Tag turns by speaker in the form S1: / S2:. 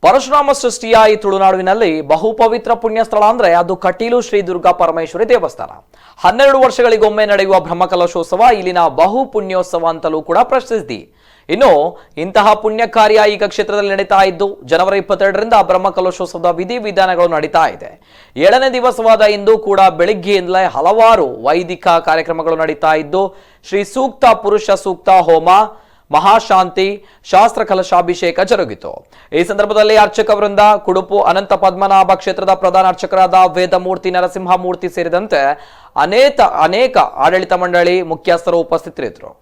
S1: ಪರಶುರಾಮ ಸೃಷ್ಟಿಯ ಈ ತುಳುನಾಡುವಿನಲ್ಲಿ ಬಹುಪವಿತ್ರ ಪುಣ್ಯ ಸ್ಥಳ ಅಂದ್ರೆ ಅದು ಕಟೀಲು ಶ್ರೀ ದುರ್ಗಾ ಪರಮೇಶ್ವರಿ ದೇವಸ್ಥಾನ. 12 ವರ್ಷಗಳಿಗೊಮ್ಮೆ ನಡೆಯುವ ಬ್ರಹ್ಮಕಲಶೋತ್ಸವ ಇಲ್ಲಿನ ಬಹು ಪುಣ್ಯೋತ್ಸವ ಅಂತಲೂ ಕೂಡ ಪ್ರಸಿದ್ಧಿ. ಇನ್ನು ಇಂತಹ ಪುಣ್ಯಕಾರ್ಯ ಈಗ ಕ್ಷೇತ್ರದಲ್ಲಿ ನಡೀತಾ ಇದ್ದು ಜನವರಿ 22ರಿಂದ ಬ್ರಹ್ಮಕಲಶೋತ್ಸವದ ವಿಧಿವಿಧಾನಗಳು ನಡೀತಾ ಇದೆ. 7ನೇ ದಿವಸವಾದ ಇಂದು ಕೂಡ ಬೆಳಿಗ್ಗೆಯಿಂದಲೇ ಹಲವಾರು ವೈದಿಕ ಕಾರ್ಯಕ್ರಮಗಳು ನಡೀತಾ ಇದ್ದು ಶ್ರೀ ಸೂಕ್ತ ಪುರುಷ ಸೂಕ್ತ ಹೋಮ, ಮಹಾಶಾಂತಿ, ಶಾಸ್ತ್ರ ಕಲಶಾಭಿಷೇಕ ಜರುಗಿತು. ಈ ಸಂದರ್ಭದಲ್ಲಿ ಅರ್ಚಕ ವೃಂದ, ಕುಡುಪು ಅನಂತ ಪದ್ಮನಾಭ ಕ್ಷೇತ್ರದ ಪ್ರಧಾನ ಅರ್ಚಕರಾದ ವೇದಮೂರ್ತಿ ನರಸಿಂಹಮೂರ್ತಿ ಸೇರಿದಂತೆ ಅನೇಕ ಆಡಳಿತ ಮಂಡಳಿ ಮುಖ್ಯಸ್ಥರು ಉಪಸ್ಥಿತರಿದ್ದರು.